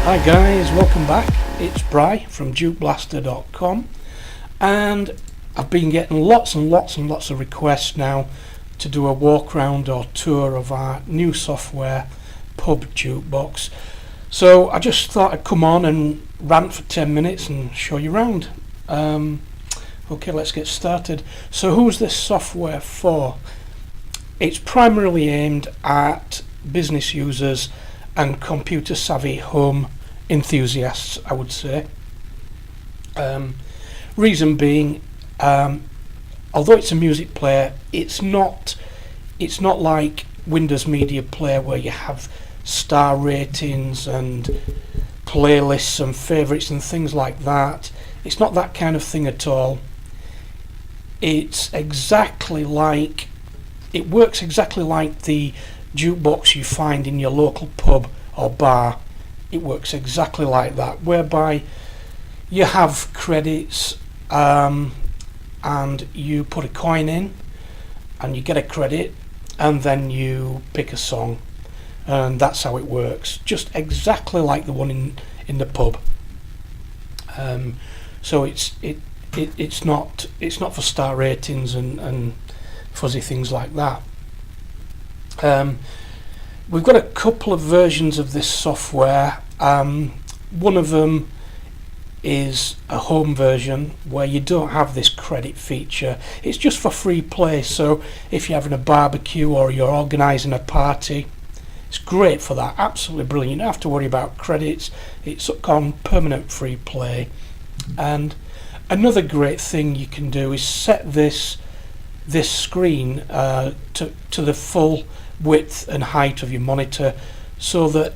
Hi guys, welcome back. It's Bry from Jukeblaster.com, and I've been getting lots and lots of requests now to do a walk around or tour of our new software, Pub Jukebox. So I just thought I'd come on and rant for 10 minutes and show you around. Okay, let's get started. So who's this software for? It's primarily aimed at business users and computer savvy home enthusiasts, I would say. Reason being, although it's a music player, it's not like Windows Media Player where you have star ratings and playlists and favourites and things like that. It's not that kind of thing at all. It works exactly like the jukebox you find in your local pub or bar. It works exactly like that, whereby you have credits and you put a coin in and you get a credit, and then you pick a song, and that's how it works, just exactly like the one in the pub. So it's not for star ratings and fuzzy things like that. We've got a couple of versions of this software. One of them is a home version where you don't have this credit feature. It's just for free play, so if you're having a barbecue or you're organising a party, it's great for that. Absolutely brilliant. You don't have to worry about credits. It's on permanent free play. And another great thing you can do is set this screen to the full width and height of your monitor, so that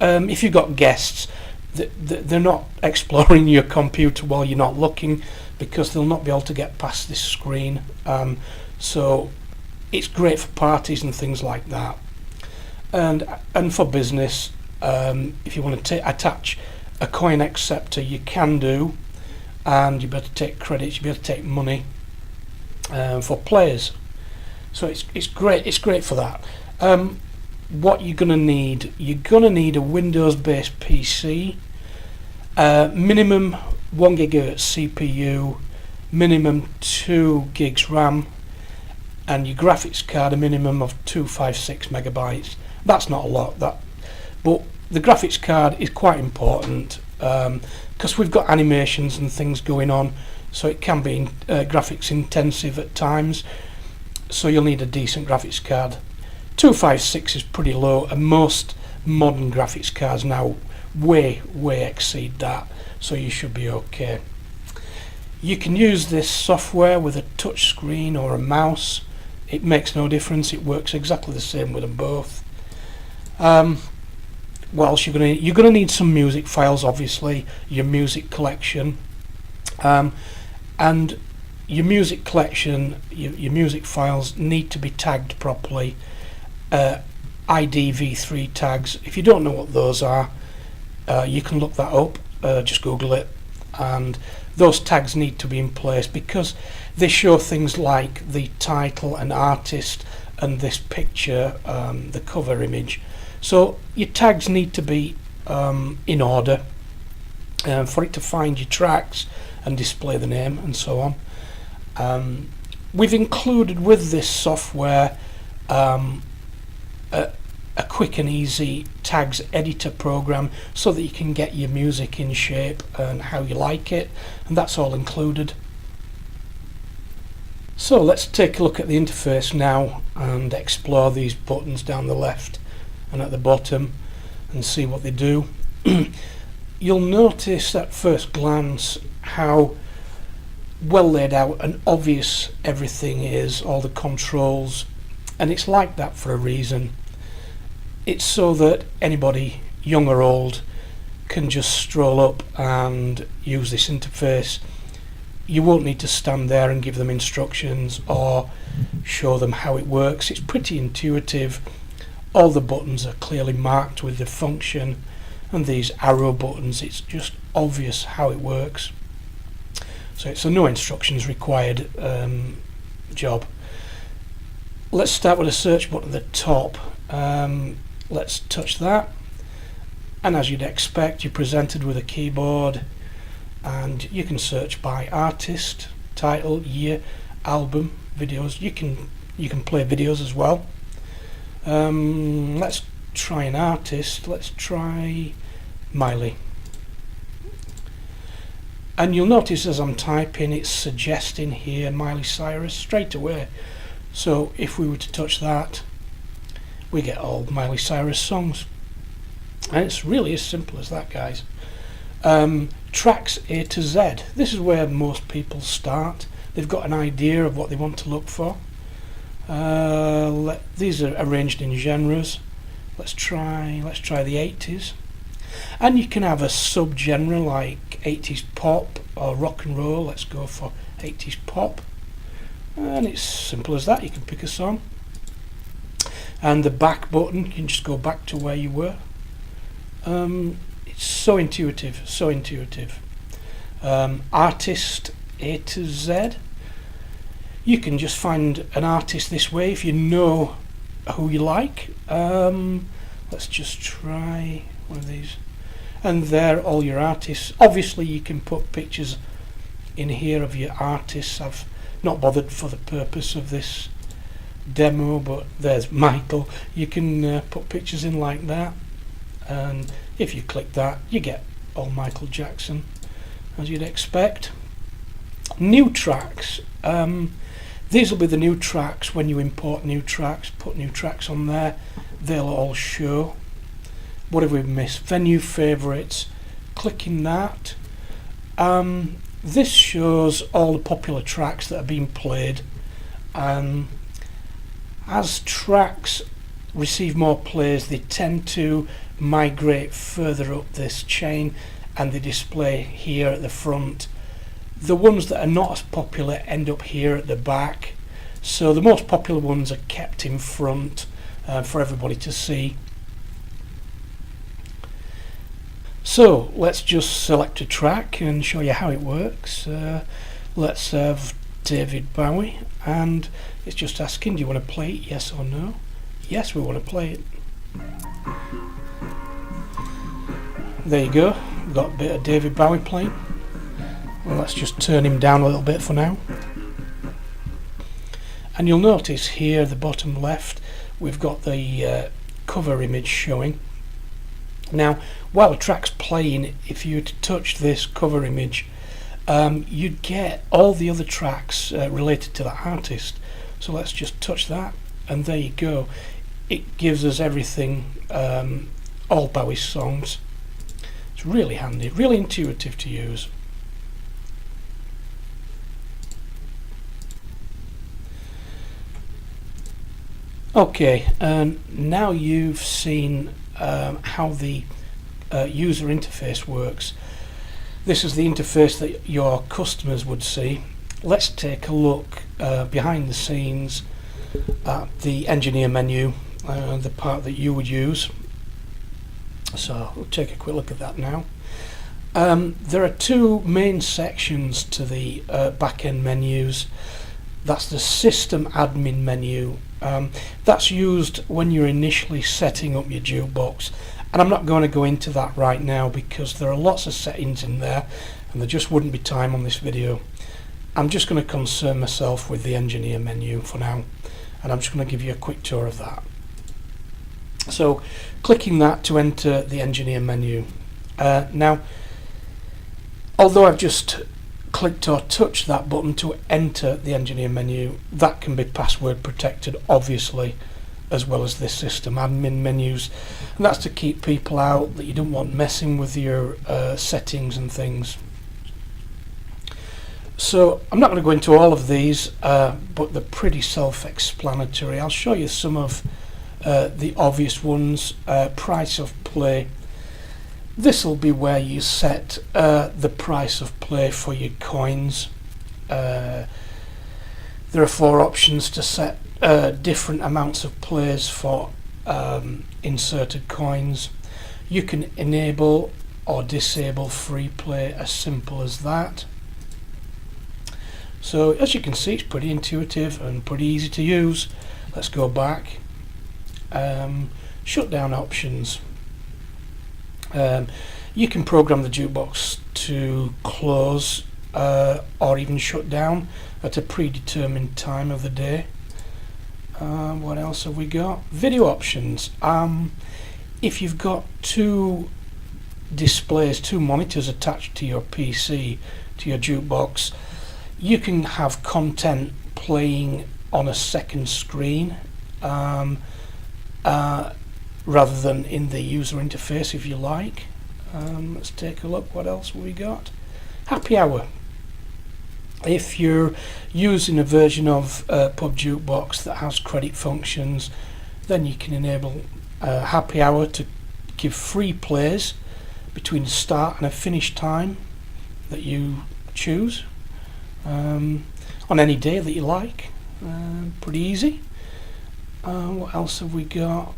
if you've got guests, they're not exploring your computer while you're not looking, because they'll not be able to get past this screen. So it's great for parties and things like that, and for business. If you want to attach a coin acceptor, you can do, and you better take credits, you better take money for players. So it's great for that. What you're gonna need a Windows based PC, minimum 1 GHz CPU, minimum 2 gigs RAM, and your graphics card a minimum of 256 megabytes. That's not a lot, but the graphics card is quite important, because we've got animations and things going on, so it can be graphics intensive at times. So you'll need a decent graphics card. 256 is pretty low, and most modern graphics cards now way exceed that, so you should be okay. You can use this software with a touch screen or a mouse. It makes no difference. It works exactly the same with them both. What else you're gonna need some music files, obviously, your music collection, and your music collection, your music files need to be tagged properly. IDV3 tags. If you don't know what those are, you can look that up. Just Google it, and those tags need to be in place because they show things like the title and artist and this picture, the cover image. So your tags need to be in order for it to find your tracks and display the name and so on. We've included with this software a quick and easy tags editor program, so that you can get your music in shape and how you like it, and that's all included. So let's take a look at the interface now and explore these buttons down the left and at the bottom and see what they do. You'll notice at first glance how well laid out and obvious everything is, all the controls, and it's like that for a reason. It's so that anybody, young or old, can just stroll up and use this interface. You won't need to stand there and give them instructions or show them how it works. It's pretty intuitive. All the buttons are clearly marked with the function, and these arrow buttons, it's just obvious how it works. So it's a no instructions required job. Let's start with a search button at the top. Let's touch that, And as you'd expect, you're presented with a keyboard, and you can search by artist, title, year, album, videos. You can play videos as well. Let's try an artist. Let's try Miley. And you'll notice as I'm typing, it's suggesting here Miley Cyrus straight away. So if we were to touch that, we get all Miley Cyrus songs. And it's really as simple as that, guys. Tracks A to Z. This is where most people start. They've got an idea of what they want to look for. These are arranged in genres. Let's try the 80s. And you can have a sub-genre like 80s pop or rock and roll. Let's go for 80s pop. And it's simple as that. You can pick a song. And the back button, you can just go back to where you were. It's so intuitive, so intuitive. Artist A to Z. You can just find an artist this way if you know who you like. Let's just try one of these. And there are all your artists. Obviously you can put pictures in here of your artists. I've not bothered for the purpose of this demo, but there's Michael. You can put pictures in like that, and if you click that, you get all Michael Jackson, as you'd expect. New tracks. These will be the new tracks. When you import new tracks, put new tracks on there, they'll all show. What have we missed? Venue favourites. Clicking that. This shows all the popular tracks that are being played. As tracks receive more plays, they tend to migrate further up this chain, and they display here at the front. The ones that are not as popular end up here at the back, so the most popular ones are kept in front for everybody to see. So let's just select a track and show you how it works. Let's have David Bowie, and it's just asking, do you want to play it, yes or no? Yes, we want to play it. There you go, we've got a bit of David Bowie playing. Well, let's just turn him down a little bit for now. And you'll notice here at the bottom left we've got the cover image showing. Now while the track's playing, if you were to touch this cover image, you'd get all the other tracks related to that artist. So let's just touch that, and there you go. It gives us everything, all Bowie songs. It's really handy, really intuitive to use. Okay, now you've seen how the user interface works. This is the interface that your customers would see. Let's take a look behind the scenes at the engineer menu, the part that you would use. So we'll take a quick look at that now. There are two main sections to the back-end menus. That's the system admin menu. That's used when you're initially setting up your jukebox, and I'm not going to go into that right now because there are lots of settings in there and there just wouldn't be time on this video. I'm just going to concern myself with the engineer menu for now, and I'm just going to give you a quick tour of that. So clicking that to enter the engineer menu. Now although I've just clicked or touched that button to enter the engineer menu, that can be password protected obviously, as well as this system admin menus, and that's to keep people out that you don't want messing with your settings and things. So I'm not going to go into all of these, but they're pretty self-explanatory. I'll show you some of the obvious ones. Price of play. This will be where you set the price of play for your coins. There are 4 options to set different amounts of plays for inserted coins. You can enable or disable free play, as simple as that. So as you can see, it's pretty intuitive and pretty easy to use. Let's go back. Shutdown options. You can program the jukebox to close or even shut down at a predetermined time of the day. What else have we got? Video options. If you've got two displays, two monitors attached to your PC, to your jukebox, you can have content playing on a second screen rather than in the user interface, if you like. Let's take a look. What else have we got? Happy hour. If you're using a version of Pub Jukebox that has credit functions, then you can enable happy hour to give free plays between a start and a finish time that you choose on any day that you like. Pretty easy. What else have we got?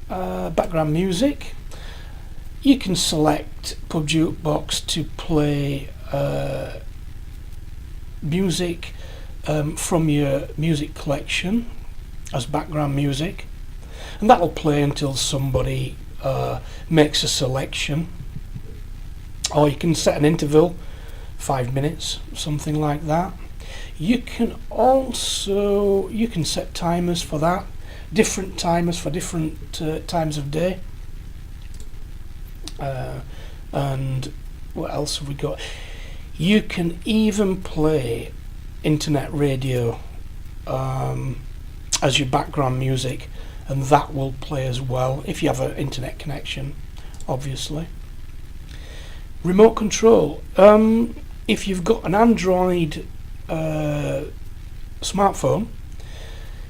Background music. You can select Pub Jukebox to play music from your music collection as background music, and that'll play until somebody makes a selection, or you can set an interval, 5 minutes, something like that. You can also set timers for that, different timers for different times of day. And what else have we got? You can even play internet radio as your background music, and that will play as well if you have an internet connection, obviously. Remote control. If you've got an Android smartphone,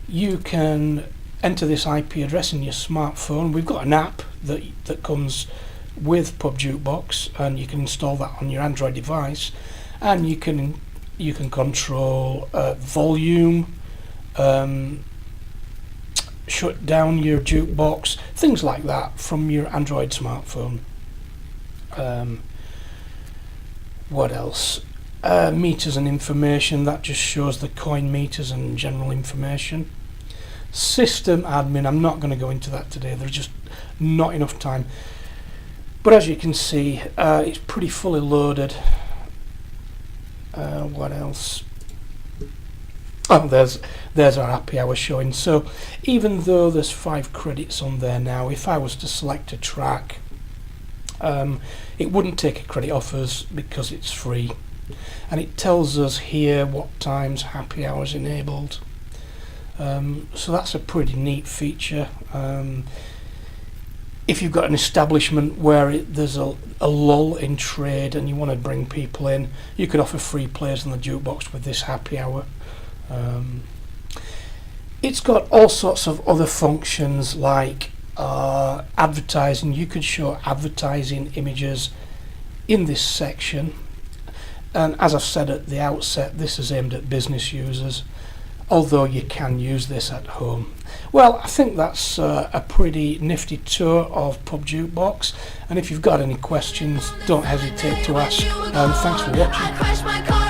you can enter this IP address in your smartphone. We've got an app that comes with Pub Jukebox, and you can install that on your Android device, and you can control volume, shut down your jukebox, things like that from your Android smartphone. What else? Meters and information, that just shows the coin meters and general information. System admin, I'm not going to go into that today, there's just not enough time. But as you can see, it's pretty fully loaded. What else? Oh, there's our happy hour showing. So even though there's 5 credits on there now, if I was to select a track, it wouldn't take a credit off us because it's free. And it tells us here what times happy hour is enabled. So that's a pretty neat feature. If you've got an establishment where there's a lull in trade and you want to bring people in, you can offer free plays on the jukebox with this happy hour. It's got all sorts of other functions like advertising. You could show advertising images in this section, and as I've said at the outset, this is aimed at business users, although you can use this at home. Well, I think that's a pretty nifty tour of Pub Jukebox, and if you've got any questions, don't hesitate to ask. Thanks for watching.